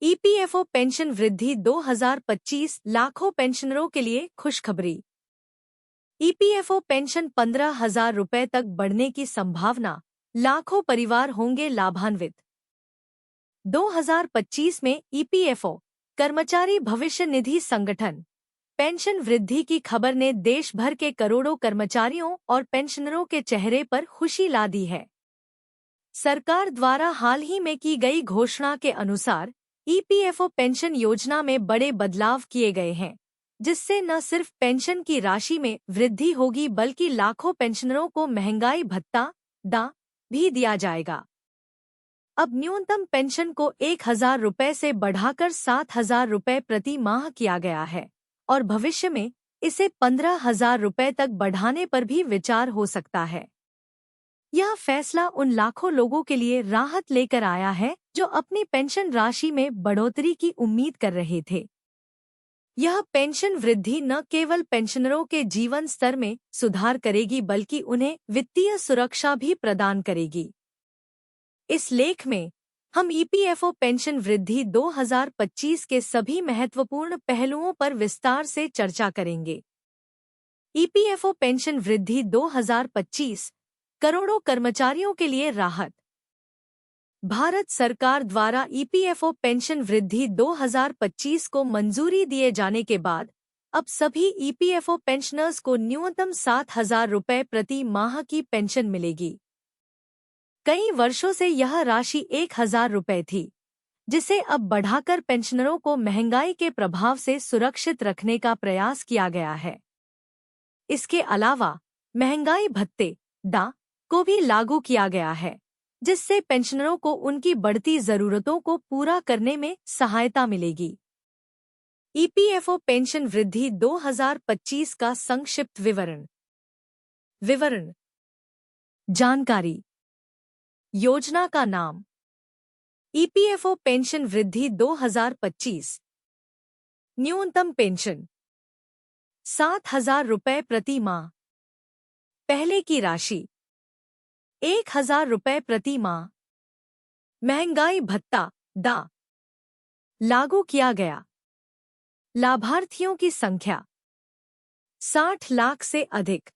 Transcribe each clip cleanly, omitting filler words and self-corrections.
EPFO pension वृद्धि 2025 लाखों पेंशनरों के लिए खुशखबरी। ईपीएफओ पेंशन 15,000 रुपए तक बढ़ने की संभावना, लाखों परिवार होंगे लाभान्वित। 2025 में ईपीएफओ कर्मचारी भविष्य निधि संगठन पेंशन वृद्धि की खबर ने देश भर के करोड़ों कर्मचारियों और पेंशनरों के चेहरे पर खुशी ला दी है। सरकार द्वारा हाल ही में की गई घोषणा के अनुसार ईपीएफओ पेंशन योजना में बड़े बदलाव किए गए हैं, जिससे न सिर्फ पेंशन की राशि में वृद्धि होगी बल्कि लाखों पेंशनरों को महंगाई भत्ता डा भी दिया जाएगा। अब न्यूनतम पेंशन को 1,000 रुपए से बढ़ाकर 7,000 रुपए प्रति माह किया गया है और भविष्य में इसे 15,000 रुपए तक बढ़ाने पर भी विचार हो सकता है। यह फैसला उन लाखों लोगों के लिए राहत लेकर आया है जो अपनी पेंशन राशि में बढ़ोतरी की उम्मीद कर रहे थे। यह पेंशन वृद्धि न केवल पेंशनरों के जीवन स्तर में सुधार करेगी बल्कि उन्हें वित्तीय सुरक्षा भी प्रदान करेगी। इस लेख में हम ईपीएफओ पेंशन वृद्धि 2025 के सभी महत्वपूर्ण पहलुओं पर विस्तार से चर्चा करेंगे। ईपीएफओ पेंशन वृद्धि 2025 करोड़ों कर्मचारियों के लिए राहत। भारत सरकार द्वारा ईपीएफओ पेंशन वृद्धि 2025 को मंजूरी दिए जाने के बाद अब सभी ईपीएफओ पेंशनर्स को न्यूनतम 7,000 रुपए प्रति माह की पेंशन मिलेगी। कई वर्षों से यह राशि 1,000 रुपए थी, जिसे अब बढ़ाकर पेंशनरों को महंगाई के प्रभाव से सुरक्षित रखने का प्रयास किया गया है। इसके अलावा महंगाई भत्ते डा को भी लागू किया गया है, जिससे पेंशनरों को उनकी बढ़ती जरूरतों को पूरा करने में सहायता मिलेगी। ईपीएफओ पेंशन वृद्धि 2025 का संक्षिप्त विवरण जानकारी। योजना का नाम ईपीएफओ पेंशन वृद्धि 2025। न्यूनतम पेंशन 7,000 रुपए प्रति माह। पहले की राशि 1,000 रुपए प्रति माह। महंगाई भत्ता डा लागू किया गया। लाभार्थियों की संख्या 60 लाख से अधिक।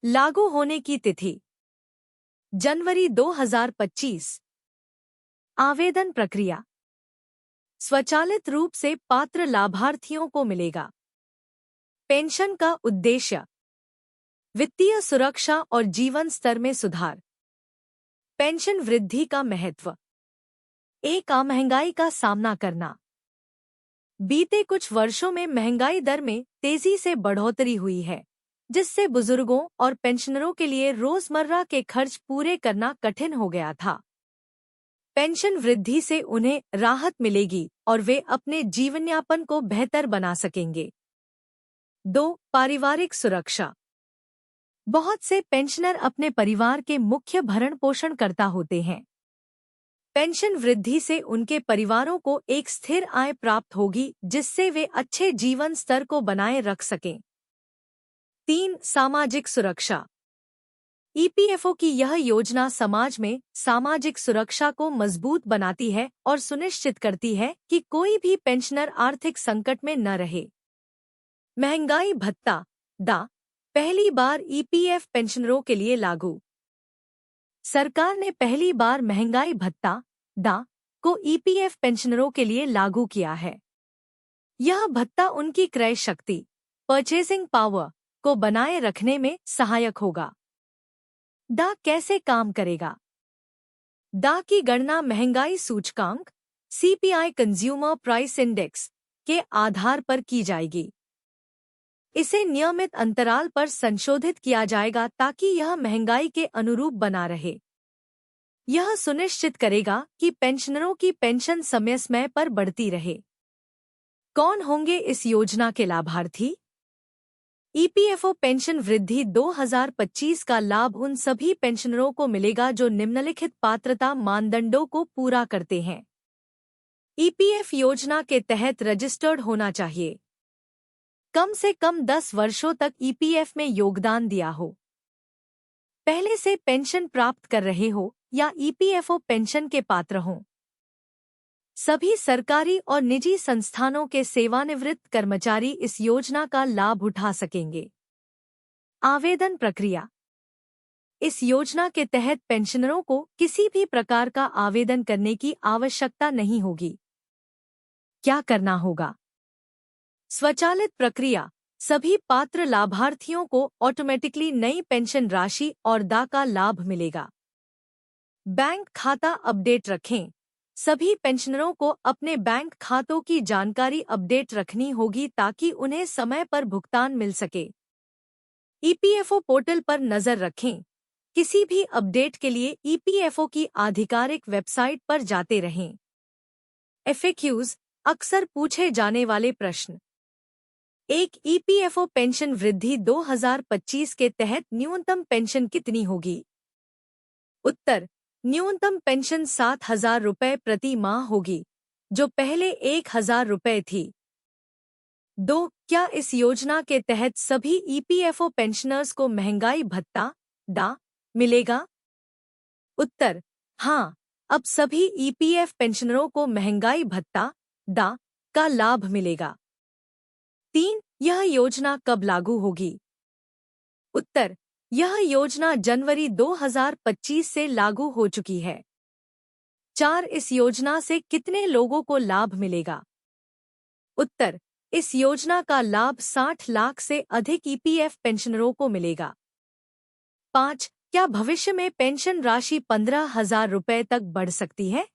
लागू होने की तिथि जनवरी 2025। आवेदन प्रक्रिया स्वचालित रूप से पात्र लाभार्थियों को मिलेगा। पेंशन का उद्देश्य वित्तीय सुरक्षा और जीवन स्तर में सुधार। पेंशन वृद्धि का महत्व एक महंगाई का सामना करना। बीते कुछ वर्षों में महंगाई दर में तेजी से बढ़ोतरी हुई है, जिससे बुजुर्गों और पेंशनरों के लिए रोजमर्रा के खर्च पूरे करना कठिन हो गया था। पेंशन वृद्धि से उन्हें राहत मिलेगी और वे अपने जीवनयापन को बेहतर बना सकेंगे। 2. पारिवारिक सुरक्षा। बहुत से पेंशनर अपने परिवार के मुख्य भरण पोषण कर्ता होते हैं। पेंशन वृद्धि से उनके परिवारों को एक स्थिर आय प्राप्त होगी, जिससे वे अच्छे जीवन स्तर को बनाए रख सकें। 3. सामाजिक सुरक्षा। ईपीएफओ की यह योजना समाज में सामाजिक सुरक्षा को मजबूत बनाती है और सुनिश्चित करती है कि कोई भी पेंशनर आर्थिक संकट में न रहे। महंगाई भत्ता डा पहली बार ईपीएफ पेंशनरों के लिए लागू। सरकार ने पहली बार महंगाई भत्ता डा को ईपीएफ पेंशनरों के लिए लागू किया है। यह भत्ता उनकी क्रय शक्ति परचेसिंग पावर को बनाए रखने में सहायक होगा। डा कैसे काम करेगा? डा की गणना महंगाई सूचकांक सीपीआई कंज्यूमर प्राइस इंडेक्स के आधार पर की जाएगी। इसे नियमित अंतराल पर संशोधित किया जाएगा ताकि यह महंगाई के अनुरूप बना रहे। यह सुनिश्चित करेगा कि पेंशनरों की पेंशन समय समय पर बढ़ती रहे। कौन होंगे इस योजना के लाभार्थी? ईपीएफओ पेंशन वृद्धि 2025 का लाभ उन सभी पेंशनरों को मिलेगा जो निम्नलिखित पात्रता मानदंडों को पूरा करते हैं। ईपीएफ योजना के तहत रजिस्टर्ड होना चाहिए। कम से कम 10 वर्षों तक ईपीएफ में योगदान दिया हो। पहले से पेंशन प्राप्त कर रहे हो या ईपीएफओ पेंशन के पात्र हों। सभी सरकारी और निजी संस्थानों के सेवानिवृत्त कर्मचारी इस योजना का लाभ उठा सकेंगे। आवेदन प्रक्रिया। इस योजना के तहत पेंशनरों को किसी भी प्रकार का आवेदन करने की आवश्यकता नहीं होगी। क्या करना होगा? स्वचालित प्रक्रिया। सभी पात्र लाभार्थियों को ऑटोमेटिकली नई पेंशन राशि और दा का लाभ मिलेगा। बैंक खाता अपडेट रखें। सभी पेंशनरों को अपने बैंक खातों की जानकारी अपडेट रखनी होगी ताकि उन्हें समय पर भुगतान मिल सके। ईपीएफओ पोर्टल पर नजर रखें। किसी भी अपडेट के लिए ईपीएफओ की आधिकारिक वेबसाइट पर जाते रहें। एफएक्यूज, अक्सर पूछे जाने वाले प्रश्न। एक ईपीएफओ पेंशन वृद्धि 2025 के तहत न्यूनतम पेंशन कितनी होगी? उत्तर, न्यूनतम पेंशन 7,000 रुपये प्रति माह होगी, जो पहले 1,000 रुपये थी। 2. क्या इस योजना के तहत सभी ईपीएफओ पेंशनर्स को महंगाई भत्ता डा मिलेगा? उत्तर, हाँ, अब सभी ईपीएफ पेंशनरों को महंगाई भत्ता डा का लाभ मिलेगा। 3. यह योजना कब लागू होगी? उत्तर, यह योजना जनवरी 2025 से लागू हो चुकी है। 4. इस योजना से कितने लोगों को लाभ मिलेगा? उत्तर, इस योजना का लाभ 60 लाख से अधिक ईपीएफ पेंशनरों को मिलेगा। 5. क्या भविष्य में पेंशन राशि 15,000 रुपये तक बढ़ सकती है?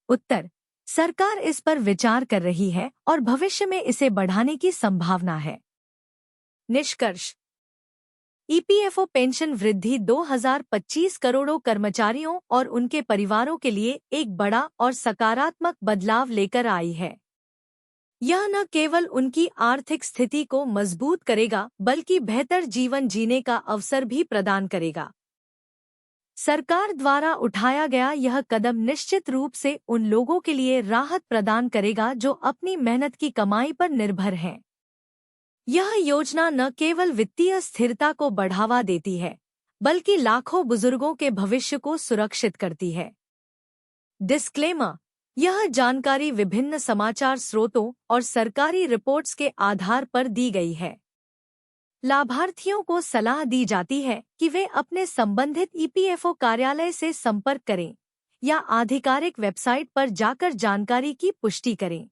उत्तर, सरकार इस पर विचार कर रही है और भविष्य में इसे बढ़ाने की संभावना है। निष्कर्ष। ईपीएफओ पेंशन वृद्धि 2025 करोड़ों कर्मचारियों और उनके परिवारों के लिए एक बड़ा और सकारात्मक बदलाव लेकर आई है। यह न केवल उनकी आर्थिक स्थिति को मजबूत करेगा बल्कि बेहतर जीवन जीने का अवसर भी प्रदान करेगा। सरकार द्वारा उठाया गया यह कदम निश्चित रूप से उन लोगों के लिए राहत प्रदान करेगा जो अपनी मेहनत की कमाई पर निर्भर हैं। यह योजना न केवल वित्तीय स्थिरता को बढ़ावा देती है, बल्कि लाखों बुजुर्गों के भविष्य को सुरक्षित करती है। डिस्क्लेमर। यह जानकारी विभिन्न समाचार स्रोतों और सरकारी रिपोर्ट्स के आधार पर दी गई है। लाभार्थियों को सलाह दी जाती है कि वे अपने संबंधित ईपीएफओ कार्यालय से संपर्क करें या आधिकारिक वेबसाइट पर जाकर जानकारी की पुष्टि करें।